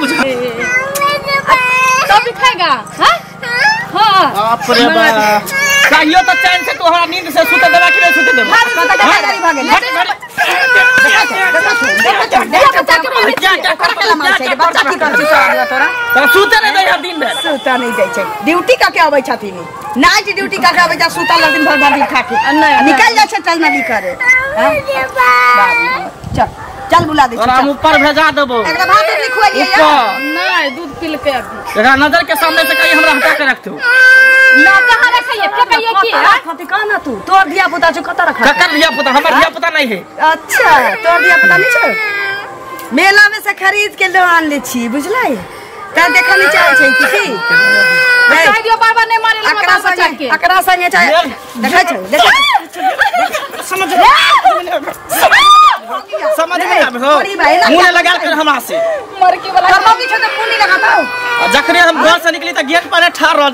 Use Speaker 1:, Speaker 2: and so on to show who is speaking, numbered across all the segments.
Speaker 1: बुझा
Speaker 2: तब खाएगा हां हां
Speaker 1: बाप रे बाप कहियो तो चैन से तू हमरा नींद से सुते देबा कि नहीं सुते देबा सुते नहीं दे दिन भर
Speaker 3: सुता नहीं जाय छै ड्यूटी का के आबै छथिन नाइट ड्यूटी का के आबै छ सुतल दिन भर दिन खा के निकल जाय छै चल नदी करे चल चल बुला दे
Speaker 1: हम ऊपर भेजा देबो
Speaker 3: एकरा भात नहीं खुआइए
Speaker 2: नहीं दूध पी के
Speaker 1: एकरा नजर के सामने से कहीं हमरा हटा के रखतू
Speaker 2: ना कहां रखिए कहिए की
Speaker 3: खाती का ना तू तोर धिया पुता जो कत रखा
Speaker 1: ककर धिया पुता हमर धिया पुता नहीं है
Speaker 3: अच्छा तोर धिया पुता नहीं छै मेला में से खरीद के आन ले छी बुझलै त देखा नहीं चाहे छै की
Speaker 2: कह दियो बाबा नहीं मारे लगा बच्चा के
Speaker 3: एकरा संगे चाहे देखै छै
Speaker 1: समझ में आबे हो मुंह लगा कर हमरा से
Speaker 2: मर के वाला
Speaker 3: कर्मो की छोटे पुनी लगाता
Speaker 1: जखरे हम घर से निकली त गेट पर ठाड़ रहल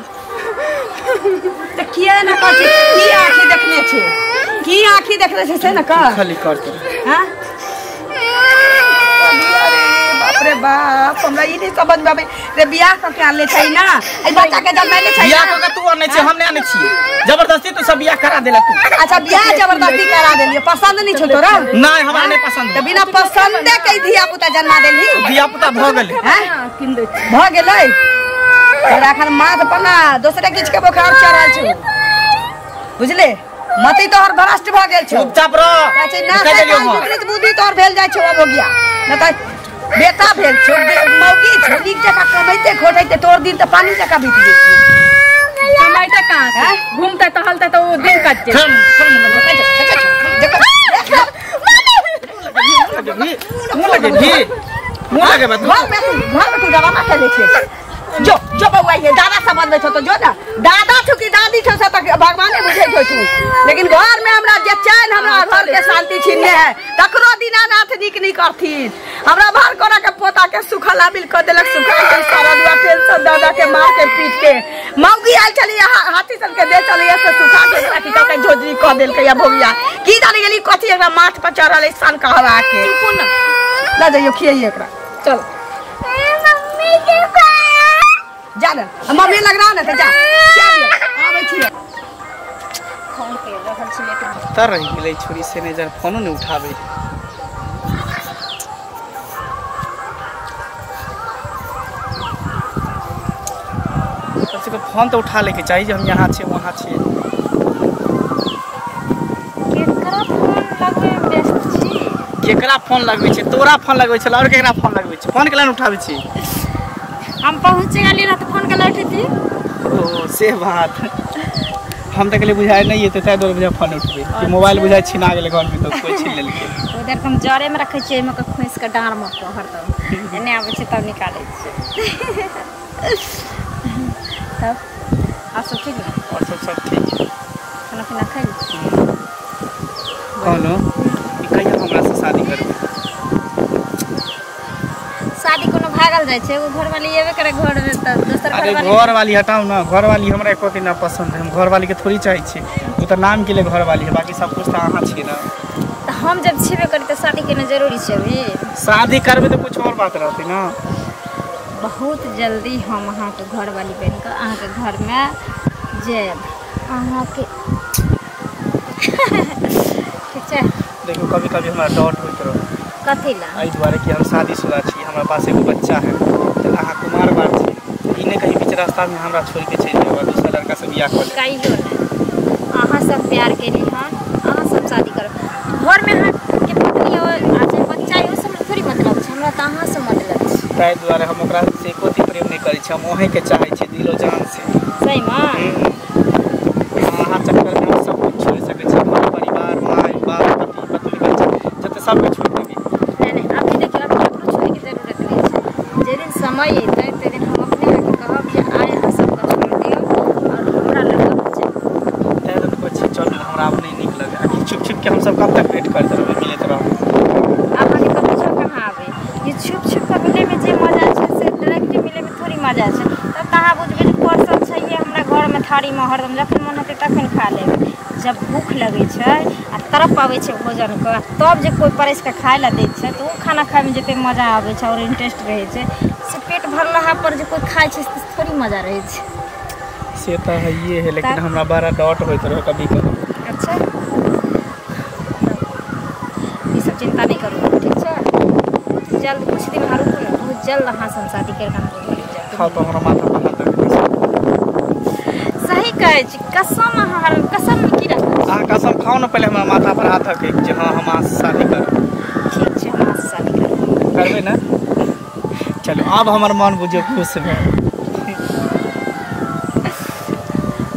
Speaker 3: त किया ना कहै की आंखी देखने छै की आंखी देखले छै से ना कह
Speaker 1: खाली करते
Speaker 3: हां बाप रे बाप हमरा ई नहीं समझ में आबे रे बियाह क के आले छै ना ए बच्चा के जन्मैले छै
Speaker 1: बियाह क के तू आने छै हम नहीं आने छी जबरदस्ती तू सब बियाह करा देला तू
Speaker 3: अच्छा बियाह जबरदस्ती करा देलिए पसंद नहीं छ तोरा
Speaker 1: नहीं हमरा नहीं पसंद
Speaker 3: त बिना पसंदे के धिया पुता जन्मा देली
Speaker 1: धिया पुता भ गेलै
Speaker 3: हैं किन दे भ गेलै तोरा एखन माथ पर ना दोसरे किछ के बुखार चढ़ल छै बुझले मति तोहर भ्रष्ट भ गेल छै
Speaker 1: चुपचाप रह
Speaker 3: कहै छै ना से बुद्धि तोहर भेल जाय छै ओ हो गया न त बेटा भेल छै मौगी छै नीक जका कमाइते खोटैते तोर दिन त पानी जका बीत गेल
Speaker 2: कमाइते कहां घूमते टहलते तो दिन कट
Speaker 1: मुंह लगे बात
Speaker 3: घर में तू डरामा खेले छै जो बउआ ये दादा सब बनबै छ तो जो ना दादा छु की दादी छ से त भगवाने बुझै छ तू लेकिन घर में हमरा जे चैन हमरा घर के शांति छीनने है तकरो दीनानाथ नीक नहीं करथिन हमरा भार कोना के पोता के सुखला मिल क देलक सुखा के सारा दुआ टेंशन दादा के मार के पीट के मौगी आइ चली हाथी सन के दे चली से सुखा के काटी के झोजरी क देल के या भोगिया की जाने गेली कथि एकरा माथ पर चढ़ल है सन कहवा के चुप ना ला जाइयो खियाइए एकरा चल जा ना मम्मी लग रहा ना तो जा क्या दिया हां बैठी फोन पे रखल छी लेके
Speaker 1: तर रही गेलै छोरी से ने जर फोनो नहीं उठावे सबसे फोन तो उठा लेके चाहिए हम यहाँ छे वहाँ छे केकरा फोन लगबै छै तोरा फोन लगबै छै और केकरा फोन लगबै छै फोन केला नहीं उठाबै छी
Speaker 2: हम पहुंच गेली ना तो फोन के उठेती
Speaker 1: ओ से बात हम तक ले बुझाय नहीं है तो तै दो बजे फोन उठबे कि मोबाइल बुझाय छिना गेलै घर में तो कोई छीन लेलकै
Speaker 2: उधर हम जरे में रखे छै में के खोइस के डांर में हरदम एने आबै छै तब निकालै छै तब आ सब ठीक है
Speaker 1: और सब ठीक है
Speaker 2: खाना पीना खाई
Speaker 1: कहलो कि कहिया हमरा से शादी करबे
Speaker 2: शादी कोनो भागल जाय छै वो घर वाली एबे करे घर में त दोसर घर वाली
Speaker 1: घर वाली हटाओ ना घर वाली हमरा एको दिन ना पसंद है हम घर वाली के थोड़ी चाहे छी वो तो नाम के लिए घर वाली है बाकी सब कुछ तो आहा छी ना
Speaker 2: तो हम जब छेबे करी तो शादी करना जरूरी छै अभी
Speaker 1: शादी करबे तो कुछ और बात रहती ना
Speaker 2: बहुत जल्दी हम अहाँ के घर वाली बन के अहाँ के घर में जेब अहाँ के ठीक है
Speaker 1: देखो कभी कभी हमरा डाउट होइत रह
Speaker 2: कथि ला
Speaker 1: एहि दुआरे कि हम शादीशुदा छी हमरा पास एगो बच्चा है तो अहाँ कुमार बात छी इने कहीं बीच रास्ता में हमरा छोड़ के चल जाओ दूसरा लड़का से बियाह कर
Speaker 2: कहियो ना अहाँ सब प्यार केली हां अहाँ सब शादी करो घर में अहाँ के पत्नी हो आज बच्चा हो सब थोड़ी मतलब छै हमरा त अहाँ से मतलब छै
Speaker 1: ताहि दुआरे हम ओकरा से कोती प्रेम नहीं करै छी हम ओहे के चाहे छी दिलो जान से
Speaker 2: सही में
Speaker 1: अहाँ चक्कर में सब कुछ छोड़ सके छी अपना परिवार माय बाप पति पत्नी बच्चा जते सब कुछ छोड़ देबी
Speaker 2: नहीं अभी देखिए अभी अपनो छोड़े की जरूरत नहीं है जे दिन समय एतै ते दिन हम अपने आके कहब जे आय अहाँ सब का छोड़ दियो और हमरा लगा बच्चा
Speaker 1: ताहि दिन कुछ चल हमरा अपने नीक लगे आखिर छुप छुप के हम सब कब तक वेट करते रहबे मिलत रहब
Speaker 2: अहाँ के कभी छुप कहां आवे ये छुप छुप के मिले में जे मजा छै से डायरेक्ट मिले में थोड़ी मजा छै तब कहां बुझबे जे परसन छै हमरा घर में थारी में हरदम जखन मन होते तखन खा लेब जब भूख लगे छै आ तरफ आवे छै भोजन के तब जे कोई परस के खाय ला दै छै तो खाना खाए में जते मजा आवे छै और इंटरेस्ट रहे छै से भरलहा पर जे कोई खाइ छै से थोड़ी मजा रहै छै।
Speaker 1: से तो है ये है, लेकिन हमरा बड़ा डॉट होइत रहो कभी कभी।
Speaker 2: अच्छा ये सब चिंता नहीं करू, ठीक है। जल्द कुछ दिन हारू ना, बहुत जल्द अहाँ से शादी कर के
Speaker 1: खाओ तो हमरा माथा पर हाथ रख।
Speaker 2: सही कहै छी, कसम अहाँ कसम की रख।
Speaker 1: अहाँ कसम खाओ ना, पहले हमरा माथा पर हाथ रख जे हाँ हम अहाँ से शादी करब।
Speaker 2: ठीक छै, हम अहाँ से शादी करब।
Speaker 1: करबे ना? चलो अब हमर मन बुझो खुश भेल।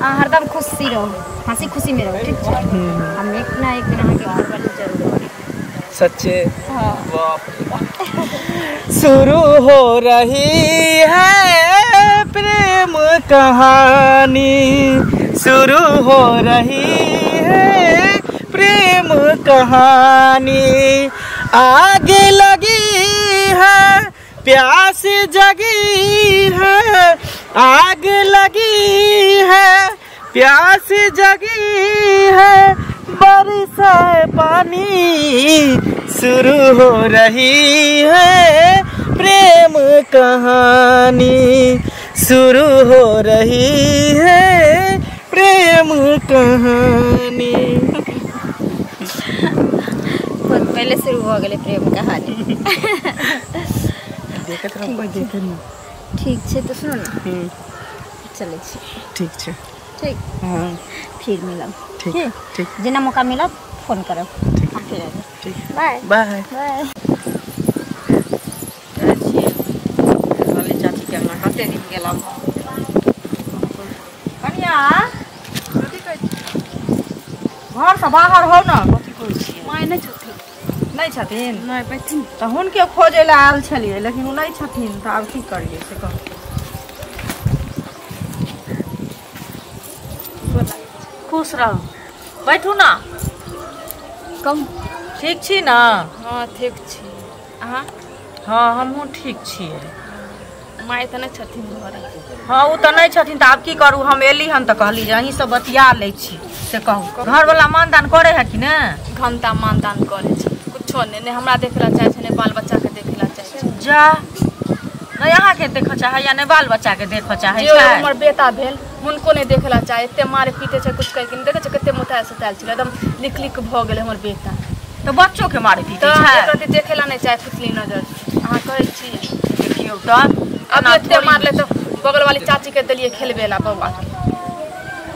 Speaker 2: हरदम खुशी रहो, हंसी खुशी में रहो, ठीक है। हम एक ना एक दिन अहाँ के घर वाली जरूर बने।
Speaker 1: सच्चे?
Speaker 2: हाँ।
Speaker 1: बाप रे बाप। शुरू हो रही है प्रेम कहानी, शुरू हो रही है प्रेम कहानी, आगे लगी है प्यास जगी है, आग लगी है प्यास जगी है, बरसा पानी, शुरू हो रही है प्रेम कहानी, शुरू हो रही है प्रेम कहानी।
Speaker 2: बहुत पहले शुरू हो गए प्रेम कहानी।
Speaker 1: देखत रहो, कोई देखे ना।
Speaker 2: ठीक छै तो सुनो ना, चले छी।
Speaker 1: ठीक छै।
Speaker 2: ठीक।
Speaker 1: हाँ
Speaker 2: फिर मिलब।
Speaker 1: ठीक ठीक।
Speaker 2: जेना मौका मिलत फोन करब।
Speaker 1: ठीक
Speaker 2: हम फिर आएब।
Speaker 1: ठीक।
Speaker 2: Bye
Speaker 1: bye
Speaker 2: bye.
Speaker 3: वाली चाची के हमरा कते दिन गेला कनिया घर से बाहर हो ना, कथी कहै छी?
Speaker 2: माय नहीं छथिन।
Speaker 3: नहीं छथिन?
Speaker 2: नहीं बैठिन।
Speaker 3: तो हुनके खोजे ला आयल छलिए, लेकिन वो नहीं छथिन, तो आब की करिए से कहू। खुश रहो, बैठू ना।
Speaker 2: कम
Speaker 3: ठीक छी ना?
Speaker 2: हाँ ठीक छी। अहाँ?
Speaker 3: हाँ हमहूँ ठीक छियै।
Speaker 2: माय तो नहीं छथिन घर।
Speaker 3: हाँ वो तो नहीं छथिन, तो आब की करू, हम एली हन तो कहली जे अहीं से बतिया लै छी से कहू। घर वाला मानदान करे है कि ने?
Speaker 2: घंटा मानदान करे छै, कुछो नहीं, नहीं हमरा देखेला चाहे छै, नहीं बाल बच्चा के देखेला चाहे छै।
Speaker 3: जा नहीं अहाँ के देखो चाहे या नहीं बाल बच्चा के देखो चाहे
Speaker 2: जे
Speaker 3: छै?
Speaker 2: हमर बेटा भेल हुनको नहीं देखेला चाहे, एते मारे पीटे छै, कुछ कह के नहीं देखे छै, कते मुताय सुताल छै, एकदम लिक लिक भ गेले हमर बेटा।
Speaker 3: तो बच्चों के मारे पीटे
Speaker 2: तो
Speaker 3: छै?
Speaker 2: एकरती देखेला नहीं चाहे, खुसली नजर। अहाँ कहै छी
Speaker 3: देखियो तो
Speaker 2: अब एते मारले तो बगल वाली चाची के देलिए खेलबेला बौआ के।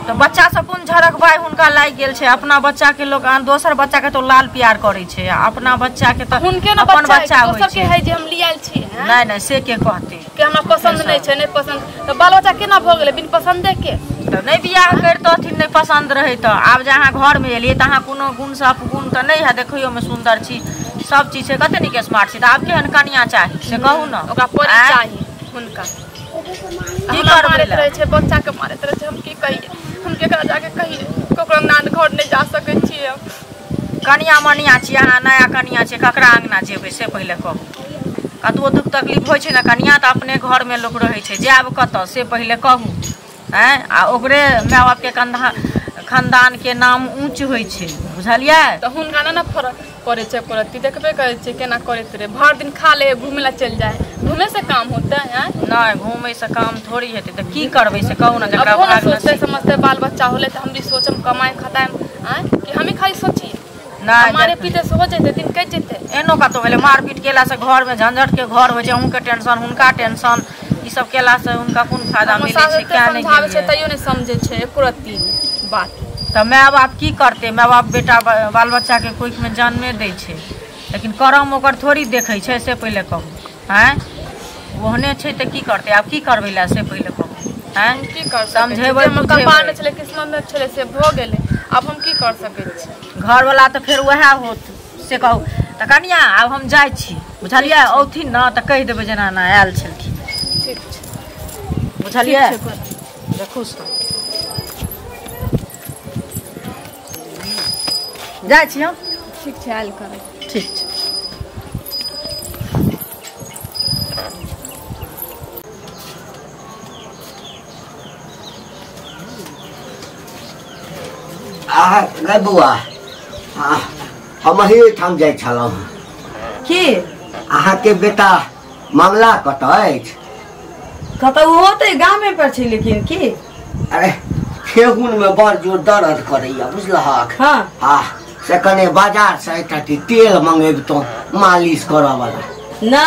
Speaker 3: तो बच्चा सब कोन झड़क भाई हुनका लाग गेल छै, अपना बच्चा के लोग दोसर बच्चा के तो लाल प्यार करे छै, अपना बच्चा के तो
Speaker 2: हुनके न
Speaker 3: अपन बच्चा
Speaker 2: होय
Speaker 3: होय
Speaker 2: छै।
Speaker 3: छै।
Speaker 2: है जे हम लियाल छी
Speaker 3: नहीं नहीं से के कहते
Speaker 2: कि हमरा पसंद नहीं छै, नहीं पसंद, तो बाल बच्चा केना भ गेले बिन पसंदे के?
Speaker 3: तो नहीं बियाह करतथिन, नहीं पसंद रहे तो आब जहाँ घर में एलिए तहाँ कोनो गुण से अपगुण तो नहीं है, देखियो में सुंदर छी, सब चीज से कते निक स्मार्ट छी, तो आब केहन कनिया चाही से कहू ना।
Speaker 2: ओकरा परी चाही हुनका।
Speaker 3: की
Speaker 2: हमरा
Speaker 3: करबै
Speaker 2: मारैत
Speaker 3: ला?
Speaker 2: रहे छै, बच्चा के मारैत रहे छै, हम की कहिए? हम केकरा जाके कहिए? ककरो नान घर नहीं जा सकै छियै हम।
Speaker 3: कनिया मनिया छी अहाँ, नया कनिया छी, ककरा अंगना जेबै से पहले कहू। कतबो दुख तकलीफ होइ छै ना कनिया तो अपने घर में लोग रहे छै, जाब कतऽ से पहले कहू। हैं आ ओकरे माय बाप के खानदान के नाम ऊँच होइ छै, बुझलियै?
Speaker 2: तो हुनका ना फरक पड़े छै, करती देखबे करे छै केना करैत रहे, भर दिन खा ले घूमे ला चल जाए, घूमे से काम होता है?
Speaker 3: नहीं घूमे से काम थोड़ी हेतै, तो की करबै से कहू ना। जकरा
Speaker 2: अब सोचते समझते बाल बच्चा होले तो हम भी सोचम कमाए खताए कि हम ही खाली सोचिए
Speaker 3: नहीं
Speaker 2: मारे पीटे से हो जेते, दिन कट जेते।
Speaker 3: एनो कतौ भेलै मारपीट केला से घर में झंझट के घर हो जाए, उनके टेंशन हुनका टेंशन, ई सब केला से हुनका कोन फायदा मिले छै? क्या नहीं
Speaker 2: समझावे छै तइयो नहीं समझे छै एको रत्ती बात।
Speaker 3: तो माय बाप की करते, माय बाप बेटा बाल बच्चा के कोख में जन्मे दै छै, लेकिन करम ओकर थोड़ी देखे छै से पहले कहू। हैं ओहने छै तो की करते, आब की करबै ला से पहले कहू। हैं
Speaker 2: की कर
Speaker 3: समझेबै
Speaker 2: कपार में छले किस्मत में छले से भ गेले, अब हम की कर सकै छी?
Speaker 3: घर वाला तो फिर वह होत से कहू। तो कनिया आब हम जाइ छी, बुझलियै? औथिन ना तो कहि देबै जेना ना आयल छलखिन,
Speaker 2: ठीक छै
Speaker 3: बुझलियै? देखू जाइ छी हम।
Speaker 2: ठीक छै आयल करब।
Speaker 3: ठीक छै।
Speaker 4: गे बौआ हम ही ठाम जाइ छलहुँ
Speaker 3: की
Speaker 4: अहाँके बेटा मंगला कतऽ अछि?
Speaker 3: कतौ होते गाँव में पर छी लेकिन की
Speaker 4: अरे ठेहुन में बड़ जोर दर्द करैया बुझलहक।
Speaker 3: हाँ
Speaker 4: हाँ से कने बाजार से एकटा तेल मंगेबतो मालिश करऽ वाला।
Speaker 3: ना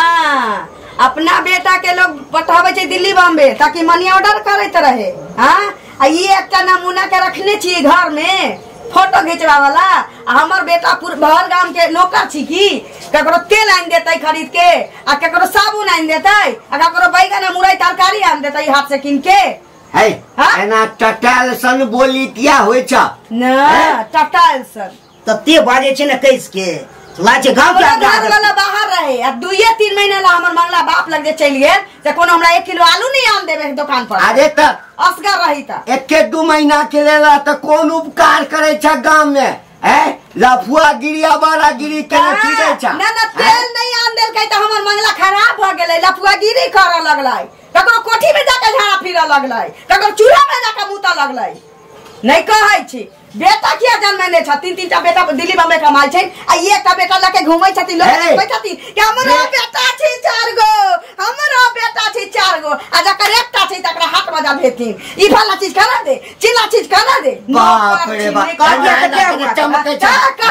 Speaker 3: अपना बेटा के लोग पठावे छै दिल्ली बॉम्बे ताकि मनी ऑर्डर करैत रहे। हाँ आ ये एकटा नमूना के रखने छी घर में फोटो खिंचवा वाला। हमर बेटा भर गांव के नौकर छी की ककरो तेल आन देते खरीद के आ ककरो साबुन आन देते आ ककरो बैगन मुरई तरकारी आन देते हाथ से किन के।
Speaker 4: है एना टटाल सन बोली किया होय छ
Speaker 3: ना टटाल सन
Speaker 5: तते बाजे छै न कैस के लाजे गांव के
Speaker 3: घर वाला बाहर रहे आ 2-3 महीना ला हमर मंगला बाप लग जे चल गेल से कोनो हमरा 1 किलो आलू नहीं आन देबे दुकान पर।
Speaker 4: अरे त
Speaker 3: असगर रही त
Speaker 4: 1-2 महीना के लेला त कोन उपकार करे छ गांव में है लफुआ गिरिया बड़ा गिरी के फिरे छ।
Speaker 3: ना ना तेल नहीं आन देल के त हमर मंगला खराब भ गेलै लफुआ गिरी करे लगलै ककरो कोठी में जाके झाड़ा फिरे लगलै ककरो चूल्हा में जाके मुता लगलै। नहीं कहै छी बेटा किया जन्मने छ 3-3 बेटा दिल्ली बम्बे कमाल छै आ एकटा बेटा लके घुमै छथि लोग देखै छथि कि हमरो बेटा छै 4 गो हमरो बेटा छै 4 गो आ जकर एकटा छै तकरा हाथ बजा भेथिन ई वाला चीज करा दे चिल्ला चीज करा दे।
Speaker 4: बाप रे बाप
Speaker 3: कह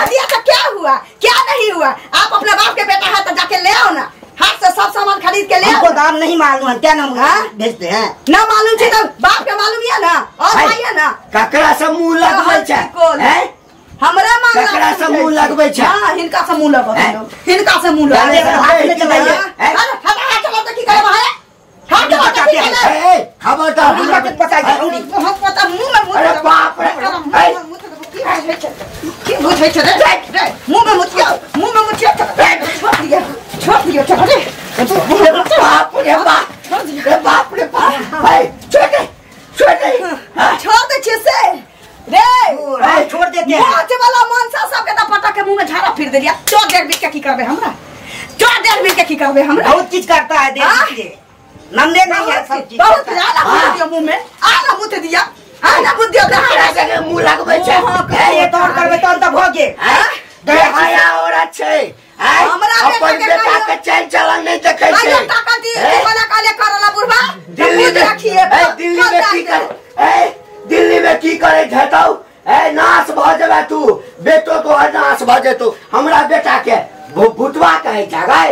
Speaker 3: दिया तो क्या हुआ क्या नहीं हुआ। आप अपने बाप के बेटा है तो जाके ले आओ ना हाथ से सब सामान खरीद के ले आओ।
Speaker 5: हमको दाम नहीं मालूम है क्या नाम भेजते हैं
Speaker 3: ना मालूम छै तो बाप के मालूम है ना और भाई है ना
Speaker 4: ककरा से मुंह लगबै छ हैं
Speaker 3: हमरा मांगला
Speaker 4: ककरा से मुंह लगबै छ।
Speaker 3: हां हिनका से मुंह लगबै हिनका से मुंह लगबै हाथ में चलाइए हटा चलो तो की करे भाई हाथ बताते हैं
Speaker 4: खबरदार
Speaker 5: हमको कुछ पता है
Speaker 3: बहुत पता मुंह में
Speaker 4: अरे बाप रे
Speaker 3: की बुझै छ रे मुंह में मुतिया छोड़ दिया चलो रे
Speaker 4: बाप रे बाप रे बाप है छोड़ दे छे से रे
Speaker 5: छोड़ देते हैं
Speaker 3: मोच वाला मनसा सब के त पटा के मुंह में झाड़ा फिर देलिया चो देख बीच के की करबे हमरा चो देख बीच के की करबे हमरा
Speaker 5: बहुत चीज करता है देख के नंदे नहीं है सब चीज
Speaker 3: बहुत ज्यादा मुंह दिया मुंह में आना मुंह दिया आना मुंह दिया
Speaker 4: ककरा से मुंह लगबै छ
Speaker 5: ये तोड़ करबे तब भोगे
Speaker 4: दे हाया औरत छै
Speaker 3: हमरा
Speaker 4: अपन बेटा के चल चलन नहीं देखै छै।
Speaker 3: आयो टाका दी वाला काले करला बुढ़वा
Speaker 4: दिल्ली में दिल्ली में की करे झटौ ए नाश भ जेबे तू बेटो तो नाश भ जेतौ हमरा बेटा के भुटवा कहे छ गए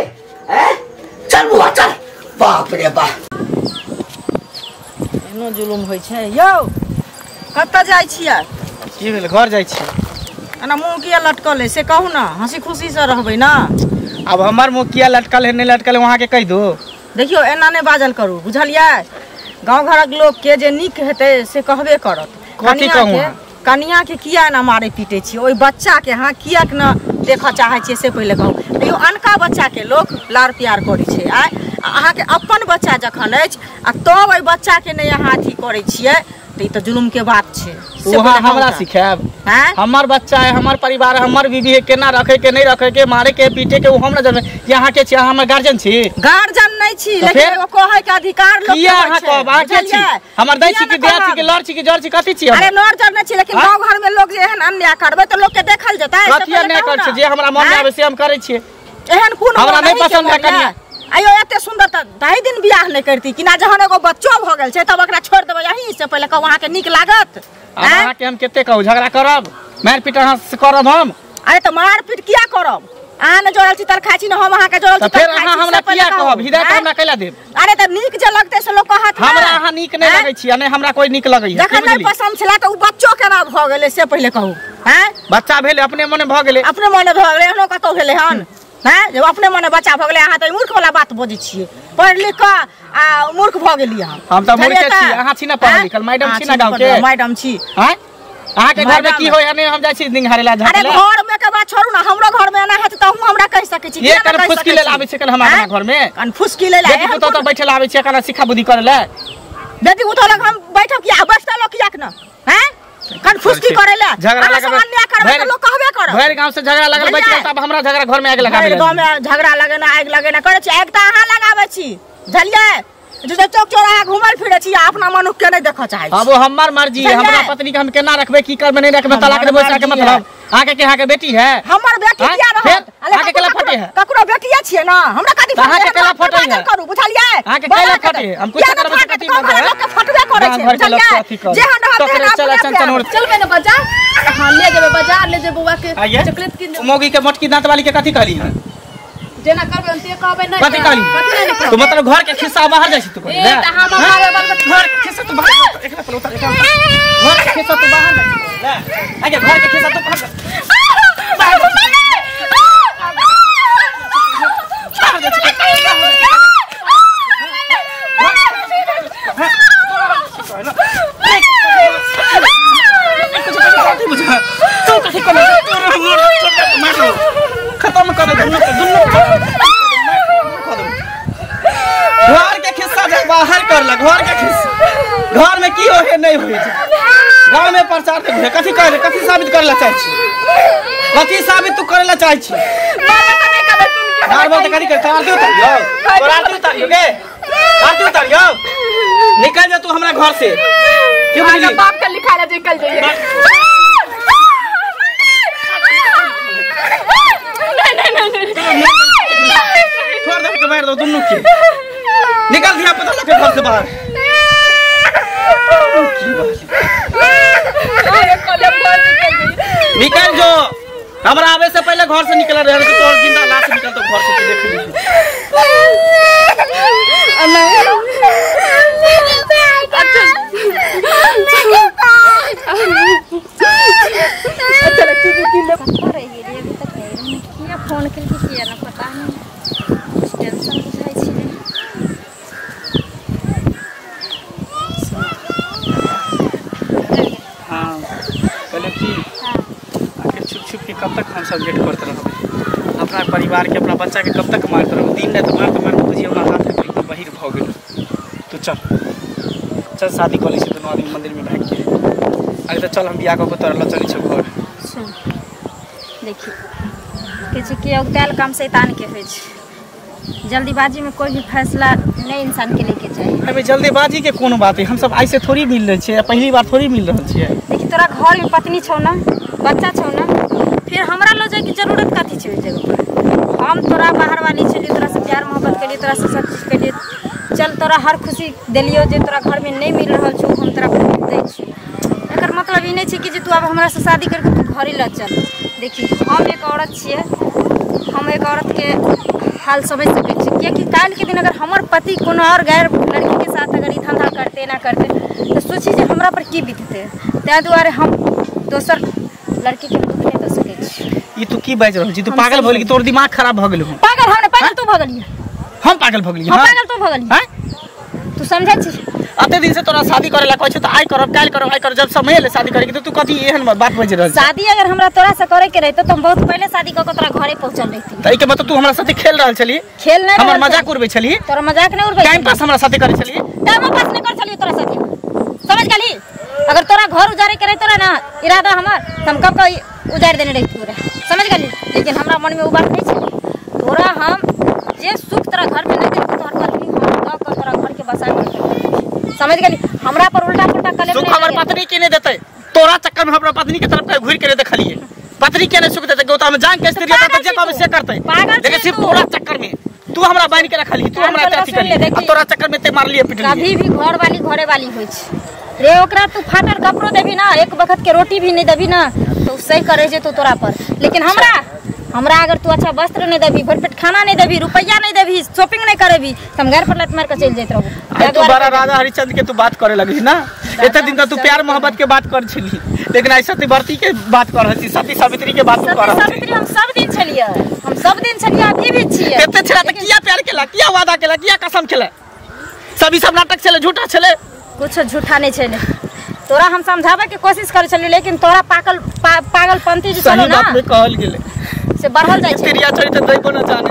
Speaker 4: ए चल बुआ चल बाप रे बाप
Speaker 3: एनो जुलुम होय छै यौ कत्ता जाय छियै
Speaker 1: की भेल घर जाइ छी
Speaker 3: एना मुंह किया लटकल है से कहू ना हंसी खुशी से रहबै ना।
Speaker 1: अब हमार मुंह किया लटकल है नहीं लटकल है वहाँ के कह दो।
Speaker 3: देखियो एना नहीं बाजल करू बुझलियै गांव घरक लोग के जे निक हेतै से कहबे करत।
Speaker 1: कथी कहूँ
Speaker 3: कनिया के किया ना मारे पीटे छी ओइ बच्चा के हां किया के ना देखा चाहे छी से पहले कहू। यो अनका बच्चा के लोग लाड़ प्यार करै छै आइ अहाँ के अपन बच्चा जखन अछि आ तब ओइ बच्चा के नहीं अहाँ अथी करै छियै त ई त जुलुम के बात छै।
Speaker 1: वहाँ हमरा सिखाब हमार बच्चा है हमार परिवार है हमार बीवी है केना रखे के नहीं रखे के मारे के पीटे के वो हमरा जन यहाँ के छी हमर गार्जियन छी
Speaker 3: गार्जियन नहीं छी लेकिन वो कहै के अधिकार लोग
Speaker 1: किया अहाँ कहब अहाँ के छी हमर दै छी कि देह छी कि लड़ छी कि जड़ छी कथि छी।
Speaker 3: अरे लड़ जड़ नहीं छी लेकिन गांव घर में लोग जे एहन अन्याय करबे त लोग के देखल जतै
Speaker 1: कथि अन्याय कर छी जे हमरा मन में आवे से हम करै छी
Speaker 3: एहन कोन
Speaker 1: हमरा नहीं पसंद है कनिया।
Speaker 3: आयो एते सुंदर त 2.5 दिन बियाह नहीं करती कि ना जहन एगो बच्चो भ गेल छै तब एकरा छोड़ देबै यहीं से पहले कहू अहाँ के निक लागत।
Speaker 1: अहाँ के हम केते कहू झगड़ा करब मार पीट अहाँ से करब हम।
Speaker 3: अरे त मार पीट किया करब अहाँ ने जोड़ल छी तर खाइ छी न हम अहाँ के जोड़ल छी
Speaker 1: फिर अहाँ हमरा किया कहब हिदायत हमरा कैला देब।
Speaker 3: अरे त निक जे लगतै से लोग कहत
Speaker 1: हमरा अहाँ निक नहीं लगै छी नहीं हमरा कोई निक लगै है
Speaker 3: जखन नहीं पसंद छला त उ बच्चो केना भ गेलै से पहले कहू। हैं
Speaker 1: बच्चा भेले अपने मने भ गेले
Speaker 3: अपने मने भ गेलै एहनो कतौ भेलै हन हैं जब अपने मने बच्चा भ गेलै अहाँ त मूर्ख वाला बात बजै छियै पढ़ लिख क आ मूर्ख भ गेलियै
Speaker 1: हम त मूर्ख छी अहाँ छी ना पढ़ल लिखल मैडम छी ना गांव के
Speaker 3: मैडम छी
Speaker 1: हैं अहाँ के घर में की होय नहीं हम जाय छी निंघारेला
Speaker 3: अरे
Speaker 1: झाड़ेला।
Speaker 3: घर में के बात छोड़ू ना हमरो घर में एना हेत त हम हमरा कह सकै छी
Speaker 1: ये कर फुसकी ले आबै छै कल हमरा घर में
Speaker 3: कन फुसकी ले
Speaker 1: बेटी पुतो त बैठल आबै छै कल सिखा बुद्धि करे ले
Speaker 3: बेटी पुतो लग हम बैठब किया बैठता लोग किया न हैं कन फुसकी करे ले
Speaker 1: झगड़ा लगा
Speaker 3: अन्याय करबे त लोग कहबे कर
Speaker 1: भर गांव से झगड़ा लगल बैठ के तब हमरा झगड़ा घर में आग लगाबे
Speaker 3: गांव में झगड़ा लगे ना आग लगे ना करे छी आग त अहाँ लगाबै छी झलियै जे चौक चौराहा घुमल फिरे छी अपना मनुख के नहीं देख चाहे
Speaker 1: अब हमर मर्जी है, हमरा पत्नी के हम केना रखबे की करबे नहीं रखबे, तलाक देबो के मतलब आके के हां के बेटी है,
Speaker 3: हमर बेटी किया रहत
Speaker 1: आके केला फटे है,
Speaker 3: ककरो बेटिया छिए ना, हमरा कथि
Speaker 1: कहां के केला फटे है
Speaker 3: करू बुझलिए,
Speaker 1: आके केला फटे हम कुछ करबे त कथि मतलब है,
Speaker 3: लोग के फटवे करे छै बुझलिए, जे हम रहते ना
Speaker 1: चल चंचन
Speaker 6: चलबे ना बाजार, हां ले जेबे बाजार, ले जे बउआ के चॉकलेट किन
Speaker 1: मोगी के मोटकी दांत वाली के कथि कहली है,
Speaker 6: जेना करबे अंते कहबे नहीं
Speaker 1: कथि कहली, तो मतलब घर के खिस्सा बाहर जाइ छी तू,
Speaker 6: ए त हम हमारे बाल
Speaker 1: घर के खिस्सा तू बाहर, एकरा पर उतर, घर के खिस्सा तू बाहर ले, आगे घर के खिस्सा तू बाहर खत्म कर दे घर के खिस्सा जब बाहर कर ला, घर के खिस्सा घर में की होए नहीं होए गांव में प्रचार दे, कथि कह रे, कथि साबित करला चाहे छी, कथि साबित तू करला चाहे छी, बार बार कथि करता आरती उतारियो, और आरती उतारियो गे, आरती उतारियो, निकल जा तू हमरा घर से, क्यों बोली
Speaker 6: बाप का लिखा ला निकल जाइए,
Speaker 1: छोड़ दे के मार दो दोनों के, निकल दिया पता लगे घर से बाहर, निकल जो, हमरा आवे से पहले घर से निकल रहे तो और जिंदा लाश निकल तो घर से देख ली,
Speaker 2: चलो टीवी की ले अरे ये अभी तक नहीं किया, फोन करके किया ना पता नहीं, टेंशन बुझाई छी,
Speaker 1: हां पहले की आखिर छुप के कब तक हम सब वेट करते रहबे, अपना परिवार के अपना बच्चा के कब तक मारते रहबे, दिन रात मार बुझिए हमरा हाथ में एकदम बहिर भ गेल, तू चल शादी कर ली से दोनों आदमी मंदिर में भाग के, अरे तो चल हम बियाह को तरला चली छ घर,
Speaker 2: सुन देखी किसी के उगताल काम शैतान के होय छै, जल्दीबाजी में कोई भी फैसला नहीं इंसान के लेके चाहिए,
Speaker 1: अबे जल्दीबाजी के कोनो बात है, हम सब ऐसे थोड़ी मिल रहे छिए, पहली बार थोड़ी मिल रहल छिए,
Speaker 2: देखी तोरा घर में पत्नी छौ ना, बच्चा छौ ना, फिर हमरा लो जाए की जरूरत कथी छै ओइ जगह पर, हम तोरा बाहर वाली छली, तोरा से प्यार मोहब्बत केलिए, तोरा से सब चीज केलिए, चल तोरा हर खुशी देलियो, जे तोरा घर में नहीं मिल रहल छौ हम तोरा दै छी, एकर मतलब ई नहीं छै कि जे तू अब हमरा से शादी करके तू घरे ल चल, देखी हम एक औरत छिए, हम एक औरत के हाल समझ सके छी, कियाकि काल के दिन अगर हमर पति कोनो और गैर लड़की के साथ अगर ई धंधा करते ना करते तो सोची जे हमरा पर की बीतते, तै दुआरे हम दोसर लड़की के दुख नहीं दे सके छी,
Speaker 1: ई तू की बाज रहल छी, तू पागल भ गेली, तोर दिमाग खराब भ गेल हो,
Speaker 2: पागल हम ने, पागल तू भ गेलिए,
Speaker 1: हम पागल भ गेली,
Speaker 2: हम पागल तू भ गेलिए, तू समझै छी,
Speaker 1: अते दिन से तोरा शादी करे ला कहै छ त आई करब काल करब आई करब, जब समय ले शादी करे के तू कथि एहन बात बज रहल छ,
Speaker 2: शादी अगर हमरा तोरा से करे के रहते तो हम बहुत पहले शादी क के तोरा घरे पहुंचल रहिती,
Speaker 1: तई के मतलब तू हमरा साथे खेल रहल छली,
Speaker 2: खेल नहीं
Speaker 1: हमर मजाक उड़बै छली,
Speaker 2: तोरा मजाक नहीं उड़बै,
Speaker 1: टाइम पास हमरा साथे करे छली,
Speaker 2: टाइम पास नहीं कर छली तोरा साथे, समझ गेली, अगर तोरा घर उजारे के रहतो ना इरादा हमर हम कब का उजाड़ देने रहिती तोरा, समझ गेली, लेकिन हमरा मन में वो बात नहीं छली, तोरा हम जे सुख तोरा घर में नहीं देती तोहर कर भी हम द के तोरा घर के बसा के, समझ गेली, हमरा पर उल्टा पुल्टा कले
Speaker 1: सुख हमर पत्नी के नहीं देते, तोरा चक्कर में हमरा पत्नी के तरफ घूर के देखलिए, पत्नी के नहीं सुख देते, गोता में जान के स्त्री रहता जे कहबे से करते, लेकिन सिर्फ तोरा चक्कर में तू हमरा बांध के रखली, तू हमरा अथी करली, तोरा चक्कर में ते मार लिए पिटली,
Speaker 2: कभी भी घर वाली घरे वाली होय छै रे, ओकरा तू फाटल कपड़ो देबी ना, एक वक्त के रोटी भी नहीं देबी ना तो सही करे जे तो तोरा पर, लेकिन हमरा अगर तू अच्छा वस्त्र नहीं देबी, भरपेट खाना नहीं देबी, रुपया नहीं देबी, शॉपिंग नहीं करेबी, हम घर पर लत मार के चल जात रहबो,
Speaker 1: तू बड़ा राजा हरिश्चंद्र के तू बात करे लगी ना, एते दिन तक तू प्यार मोहब्बत के बात कर छली, लेकिन ऐसा सतीवर्ती के बात कर रहल छी, सती सावित्री के बात कर रहल छी,
Speaker 2: सावित्री हम सब दिन छलिए, अभी भी छिए,
Speaker 1: एते छला त किया प्यार केला, किया वादा केला, किया कसम खेला, सभी सब नाटक छले, झूठा छले,
Speaker 2: कुछ झूठा नहीं छले, तोरा हम समझावे के कोशिश करे छली, लेकिन तोरा पागलपंती जो छलो ना
Speaker 1: कहल गेले
Speaker 2: से बढ़ल जाय छै,
Speaker 1: तेरिया चरित्र दैबो न जाने,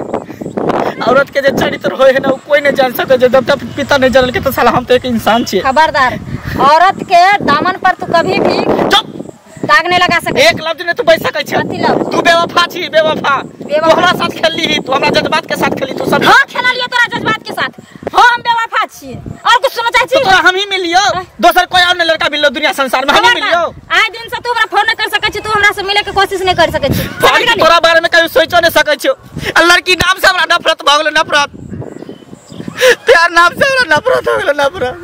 Speaker 1: औरत के जे चरित्र होय है ना कोई नहीं जान सके, जे देवता पिता नहीं जानल के तो साला हम तो एक इंसान छिए,
Speaker 2: खबरदार औरत के दामन पर तू कभी भी
Speaker 1: चुप
Speaker 2: दाग नहीं लगा सके,
Speaker 1: एक लफ्ज ने तू बैठ सकै छ,
Speaker 2: कथी लफ्ज?
Speaker 1: तू बेवफा छी, बेवफा, तू हमरा साथ खेलली, तू हमरा जज्बात के साथ खेली, तू सब
Speaker 2: हां खेला लिया तोरा जज्बात के साथ, हां हम बेवफा छिए,
Speaker 1: संसार में नहीं मिलियो।
Speaker 2: आए दिन से तू हमरा फोन कर सकै छी, तू हमरा से मिले के कोशिश नहीं कर सकै छी।
Speaker 1: तोरा बारे में कभी सोचो नहीं सकै छियो। लड़की नाम से हमरा नफरत भ गेलै, नफरत। प्यार नाम से हमरा नफरत हो गेलै, नफरत।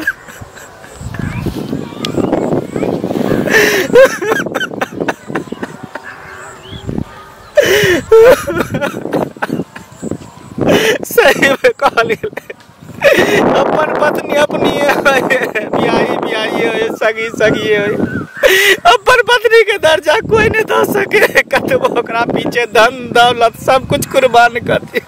Speaker 1: सही में कहली अपन पत्नी अपनी बियाही सगी अपन पत्नी के दर्जा कोई नहीं दे सके। कतबो ओकरा पीछे धन दौलत सब कुछ कुर्बान कर दी।